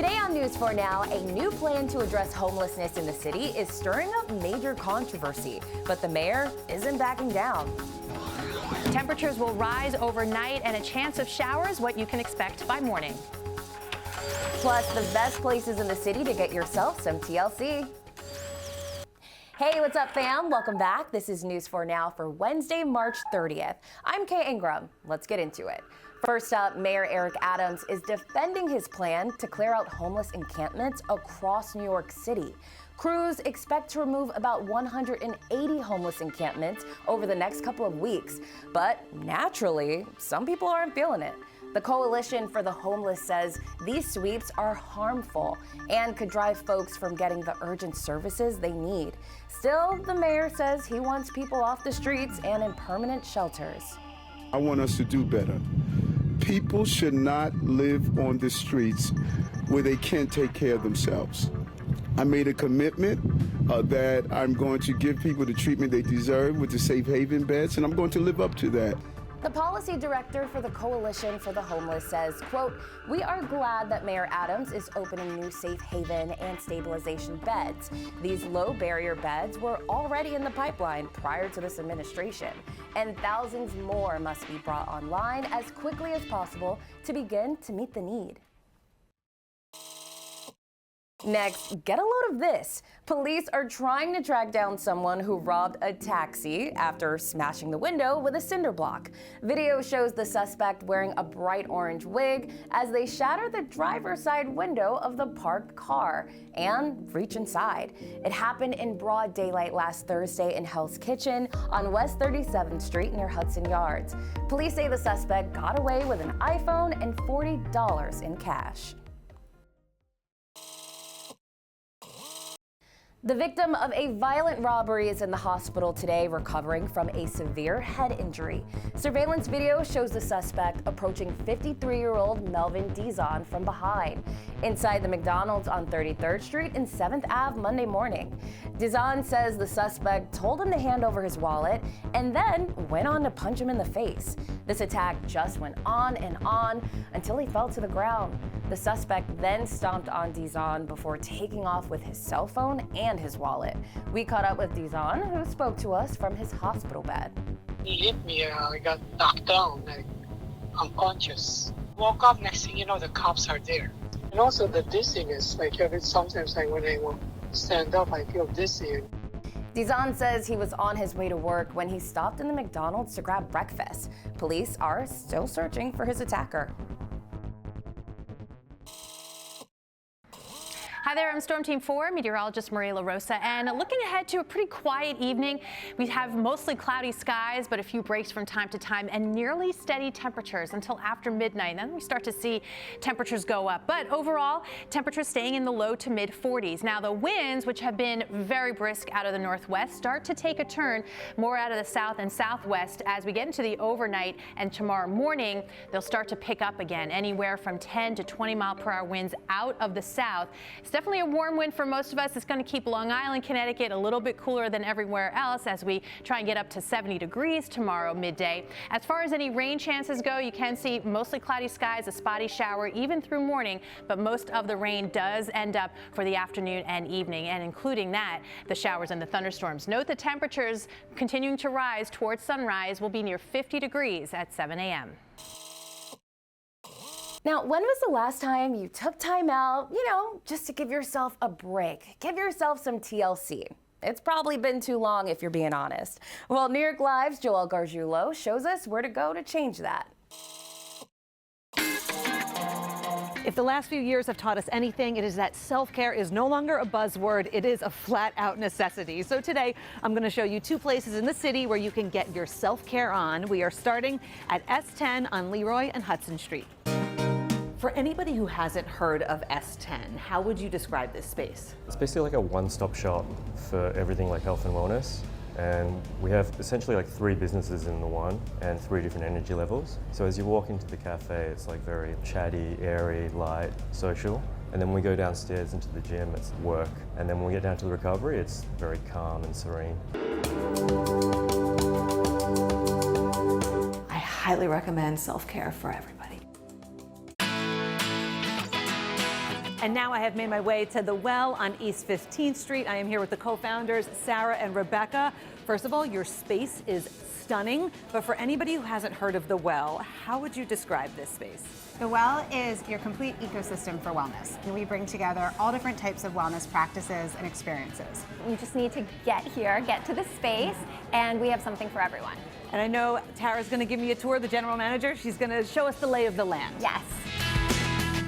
Today on News 4 Now, a new plan to address homelessness in the city is stirring up major controversy, but the mayor isn't backing down. Temperatures will rise overnight and a chance of showers, what you can expect by morning. Plus, the best places in the city to get yourself some TLC. Hey, what's up, fam? Welcome back. This is News 4 Now for Wednesday, March 30th. I'm Kay Ingram. Let's get into it. First up, Mayor Eric Adams is defending his plan to clear out homeless encampments across New York City. Crews expect to remove about 180 homeless encampments over the next couple of weeks. But naturally, some people aren't feeling it. The Coalition for the Homeless says these sweeps are harmful and could drive folks from getting the urgent services they need. Still, the mayor says he wants people off the streets and in permanent shelters. I want us to do better. People should not live on the streets where they can't take care of themselves. I made a commitment that I'm going to give people the treatment they deserve with the safe haven beds, and I'm going to live up to that. The policy director for the Coalition for the Homeless says, quote, "We are glad that Mayor Adams is opening new safe haven and stabilization beds. These low barrier beds were already in the pipeline prior to this administration, and thousands more must be brought online as quickly as possible to begin to meet the need." Next, get a load of this. Police are trying to track down someone who robbed a taxi after smashing the window with a cinder block. Video shows the suspect wearing a bright orange wig as they shatter the driver's side window of the parked car and reach inside. It happened in broad daylight last Thursday in Hell's Kitchen on West 37th Street near Hudson Yards. Police say the suspect got away with an iPhone and $40 in cash. The victim of a violent robbery is in the hospital today, recovering from a severe head injury. Surveillance video shows the suspect approaching 53-year-old Melvin Dizon from behind, inside the McDonald's on 33rd Street and 7th Ave Monday morning. Dizon says the suspect told him to hand over his wallet and then went on to punch him in the face. This attack just went on and on until he fell to the ground. The suspect then stomped on Dizon before taking off with his cell phone and his wallet. We caught up with Dizon, who spoke to us from his hospital bed. He hit me, I got knocked down, like unconscious. Woke up, next thing you know, the cops are there. And also the dizziness, like sometimes like when I stand up, I feel dizzy. Dizon says he was on his way to work when he stopped in the McDonald's to grab breakfast. Police are still searching for his attacker. Hi there, I'm Storm Team 4, meteorologist Maria LaRosa, and looking ahead to a pretty quiet evening. We have mostly cloudy skies, but a few breaks from time to time and nearly steady temperatures until after midnight. Then we start to see temperatures go up, but overall, temperatures staying in the low to mid 40s. Now the winds, which have been very brisk out of the northwest, start to take a turn more out of the south and southwest as we get into the overnight, and tomorrow morning, they'll start to pick up again, anywhere from 10 to 20 mile per hour winds out of the south. It's definitely a warm wind for most of us. It's going to keep Long Island, Connecticut a little bit cooler than everywhere else as we try and get up to 70 degrees tomorrow midday. As far as any rain chances go, you can see mostly cloudy skies, a spotty shower even through morning, but most of the rain does end up for the afternoon and evening, and including that, the showers and the thunderstorms. Note the temperatures continuing to rise towards sunrise will be near 50 degrees at 7 a.m. Now, when was the last time you took time out, just to give yourself a break? Give yourself some TLC. It's probably been too long if you're being honest. Well, New York Live's Joel Gargiulo shows us where to go to change that. If the last few years have taught us anything, it is that self-care is no longer a buzzword. It is a flat-out necessity. So today, I'm going to show you two places in the city where you can get your self-care on. We are starting at S10 on Leroy and Hudson Street. For anybody who hasn't heard of S10, how would you describe this space? It's basically like a one-stop shop for everything like health and wellness. And we have essentially like 3 businesses in the one and 3 different energy levels. So as you walk into the cafe, it's like very chatty, airy, light, social. And then when we go downstairs into the gym, it's work. And then when we get down to the recovery, it's very calm and serene. I highly recommend self-care for everybody. And now I have made my way to The Well on East 15th Street. I am here with the co-founders, Sarah and Rebecca. First of all, your space is stunning, but for anybody who hasn't heard of The Well, how would you describe this space? The Well is your complete ecosystem for wellness. And we bring together all different types of wellness practices and experiences. You just need to get here, get to the space, and we have something for everyone. And I know Tara's going to give me a tour, the general manager. She's going to show us the lay of the land. Yes.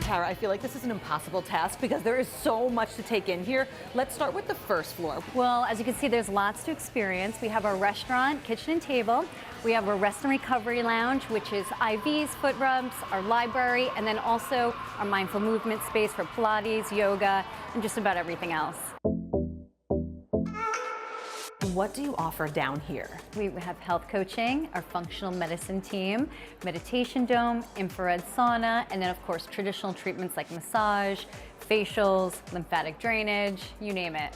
Tara, I feel like this is an impossible task because there is so much to take in here. Let's start with the first floor. Well, as you can see, there's lots to experience. We have our restaurant, kitchen and table. We have our rest and recovery lounge, which is IVs, foot rubs, our library, and then also our mindful movement space for Pilates, yoga, and just about everything else. What do you offer down here? We have health coaching, our functional medicine team, meditation dome, infrared sauna, and then of course traditional treatments like massage, facials, lymphatic drainage, you name it.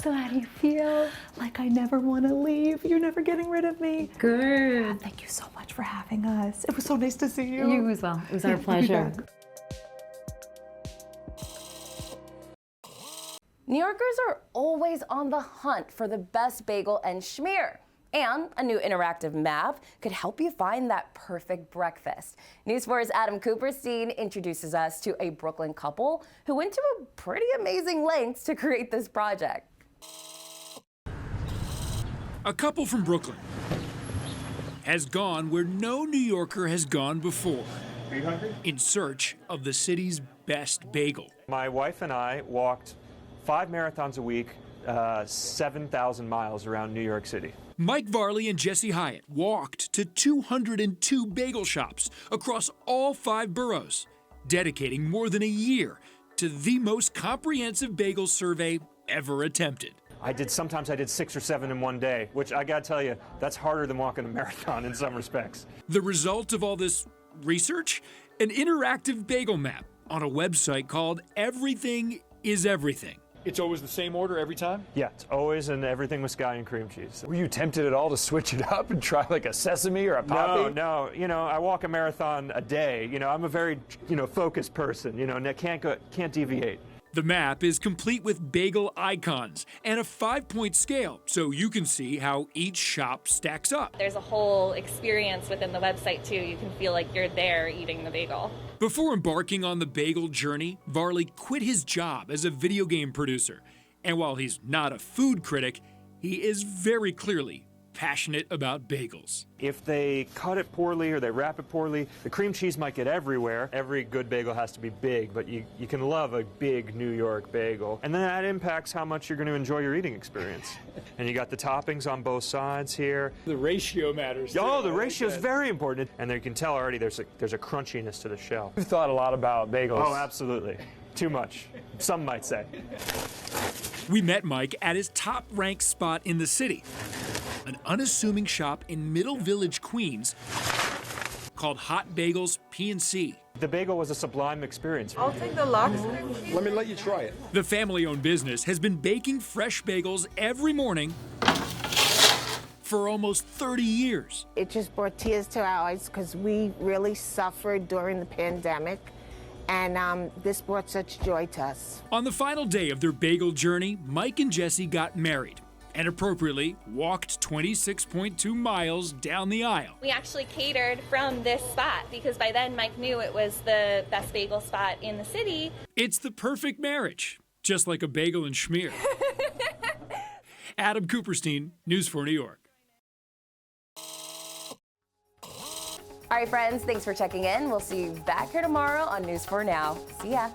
So how do you feel? Like I never want to leave. You're never getting rid of me. Good. Thank you so much for having us. It was so nice to see you. You as well. It was our pleasure. New Yorkers are always on the hunt for the best bagel and schmear. And a new interactive map could help you find that perfect breakfast. News 4's Adam Cooperstein introduces us to a Brooklyn couple who went to a pretty amazing lengths to create this project. A couple from Brooklyn has gone where no New Yorker has gone before, in search of the city's best bagel. My wife and I walked 5 marathons a week, 7,000 miles around New York City. Mike Varley and Jesse Hyatt walked to 202 bagel shops across all 5 boroughs, dedicating more than a year to the most comprehensive bagel survey ever attempted. Sometimes I did 6 or 7 in one day, which I gotta tell you, that's harder than walking a marathon in some respects. The result of all this research? An interactive bagel map on a website called Everything is Everything. It's always the same order every time? Yeah, it's always and everything with sky and cream cheese. Were you tempted at all to switch it up and try like a sesame or a poppy? No. You know, I walk a marathon a day. You know, I'm a very, focused person. You know, and I can't deviate. The map is complete with bagel icons and a 5-point scale, so you can see how each shop stacks up. There's a whole experience within the website, too. You can feel like you're there eating the bagel. Before embarking on the bagel journey, Varley quit his job as a video game producer. And while he's not a food critic, he is very clearly passionate about bagels. If they cut it poorly or they wrap it poorly, the cream cheese might get everywhere. Every good bagel has to be big, but you can love a big New York bagel. And then that impacts how much you're going to enjoy your eating experience. And you got the toppings on both sides here. The ratio matters. Oh, the ratio is very important. And there you can tell already there's a crunchiness to the shell. You've thought a lot about bagels. Oh, absolutely. Too much, some might say. We met Mike at his top-ranked spot in the city, an unassuming shop in Middle Village, Queens, called Hot Bagels P&C. The bagel was a sublime experience. I'll take the lox. Let me let you try it. The family-owned business has been baking fresh bagels every morning for almost 30 years. It just brought tears to our eyes because we really suffered during the pandemic. And this brought such joy to us. On the final day of their bagel journey, Mike and Jesse got married and appropriately walked 26.2 miles down the aisle. We actually catered from this spot because by then Mike knew it was the best bagel spot in the city. It's the perfect marriage, just like a bagel and schmear. Adam Cooperstein, News 4 New York. All right, friends, thanks for checking in. We'll see you back here tomorrow on News 4 Now. See ya.